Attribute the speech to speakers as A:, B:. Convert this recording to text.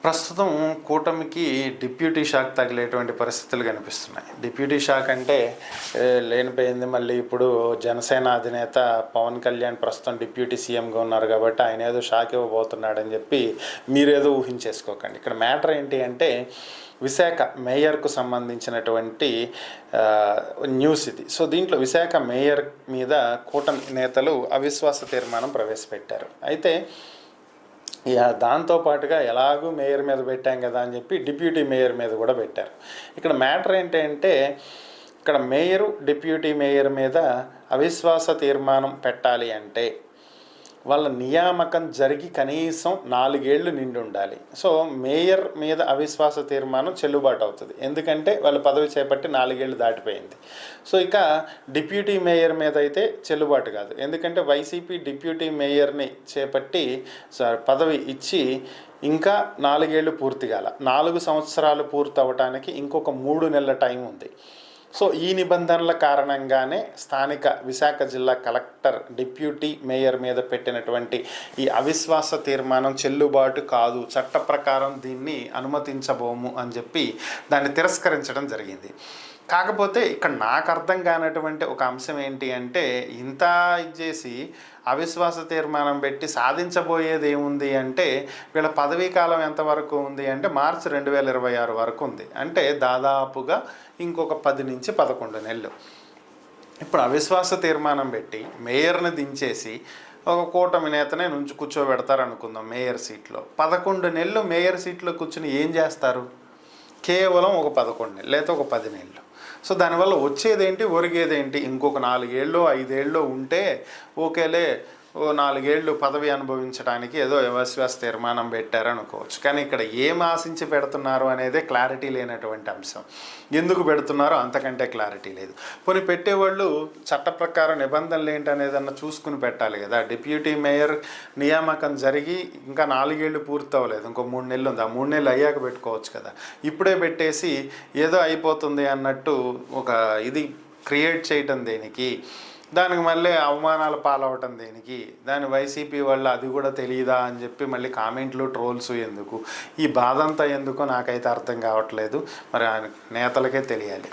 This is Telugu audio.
A: ప్రస్తుతం కూటమికి డిప్యూటీ షాక్ తగిలేటువంటి పరిస్థితులు కనిపిస్తున్నాయి. డిప్యూటీ షాక్ అంటే లేనిపోయింది. మళ్ళీ ఇప్పుడు జనసేన అధినేత పవన్ కళ్యాణ్ ప్రస్తుతం డిప్యూటీ సీఎంగా ఉన్నారు కాబట్టి ఆయన ఏదో షాక్ ఇవ్వబోతున్నాడని చెప్పి మీరేదో ఊహించేసుకోకండి. ఇక్కడ మ్యాటర్ ఏంటి అంటే విశాఖ మేయర్కు సంబంధించినటువంటి న్యూస్ ఇది. సో దీంట్లో విశాఖ మేయర్ మీద కూటమి నేతలు అవిశ్వాస తీర్మానం ప్రవేశపెట్టారు. అయితే దాంతోపాటుగా ఎలాగూ మేయర్ మీద పెట్టాం కదా అని చెప్పి డిప్యూటీ మేయర్ మీద కూడా పెట్టారు. ఇక్కడ మ్యాటర్ ఏంటంటే ఇక్కడ మేయరు డిప్యూటీ మేయర్ మీద అవిశ్వాస తీర్మానం పెట్టాలి అంటే వాళ్ళ నియామకం జరిగి కనీసం 4 ఏళ్ళు నిండి ఉండాలి. సో మేయర్ మీద అవిశ్వాస తీర్మానం చెల్లుబాటు అవుతుంది, ఎందుకంటే వాళ్ళ పదవి చేపట్టి 4 ఏళ్ళు దాటిపోయింది. సో ఇక డిప్యూటీ మేయర్ మీద అయితే చెల్లుబాటు కాదు, ఎందుకంటే వైసీపీ డిప్యూటీ మేయర్ని చేపట్టి పదవి ఇచ్చి ఇంకా 4 ఏళ్ళు పూర్తి కాల, 4 సంవత్సరాలు పూర్తి అవ్వటానికి ఇంకొక 3 నెలల టైం ఉంది. సో ఈ నిబంధనల కారణంగానే స్థానిక విశాఖ జిల్లా కలెక్టర్ డిప్యూటీ మేయర్ మీద పెట్టినటువంటి ఈ అవిశ్వాస తీర్మానం చెల్లుబాటు కాదు, చట్ట ప్రకారం దీన్ని అనుమతించబోము అని చెప్పి దాన్ని తిరస్కరించడం జరిగింది. కాకపోతే ఇక్కడ నాకు అర్థం కానటువంటి ఒక అంశం ఏంటి అంటే ఇంత ఇచ్చేసి అవిశ్వాస తీర్మానం పెట్టి సాధించబోయేది ఏముంది అంటే వీళ్ళ పదవీ కాలం ఎంతవరకు ఉంది అంటే మార్చి 2026 వరకు ఉంది. అంటే దాదాపుగా ఇంకొక 10 నుంచి 11 నెలలు. ఇప్పుడు అవిశ్వాస తీర్మానం పెట్టి మేయర్ని దించేసి ఒక కూటమి నేతనే నుంచి కూర్చోబెడతారు అనుకుందాం మేయర్ సీట్లో. 11 నెలలు మేయర్ సీట్లో కూర్చుని ఏం చేస్తారు? కేవలం ఒక 11 నెలలు లేదా ఒక 10 నెలలు. సో దానివల్ల వచ్చేదేంటి, ఒరిగేదేంటి? ఇంకొక 4 ఏళ్ళు 5 ఏళ్ళు ఉంటే ఓకేలే, ఓ 4 ఏళ్ళు పదవి అనుభవించడానికి ఏదో అవిశ్వాస తీర్మానం పెట్టారు అనుకోవచ్చు. కానీ ఇక్కడ ఏం ఆశించి పెడుతున్నారు అనేదే క్లారిటీ లేనటువంటి అంశం. ఎందుకు పెడుతున్నారో అంతకంటే క్లారిటీ లేదు. పోనీ పెట్టేవాళ్ళు చట్ట ప్రకారం నిబంధనలు ఏంటనేదన్నా చూసుకుని పెట్టాలి కదా. డిప్యూటీ మేయర్ నియామకం జరిగి ఇంకా 4 ఏళ్ళు పూర్తి అవ్వలేదు, ఇంకో 3 నెలలు ఉంది. ఆ 3 నెలలు అయ్యాక పెట్టుకోవచ్చు కదా. ఇప్పుడే పెట్టేసి ఏదో అయిపోతుంది అన్నట్టు ఒక ఇది క్రియేట్ చేయటం దేనికి? దానికి మళ్ళీ అవమానాలు పాలవటం దేనికి? దాని వైసీపీ వాళ్ళు అది కూడా తెలియదా అని చెప్పి మళ్ళీ కామెంట్లు ట్రోల్స్ ఎందుకు? ఈ బాధ అంతా ఎందుకో నాకైతే అర్థం కావట్లేదు. మరి నేతలకే తెలియాలి.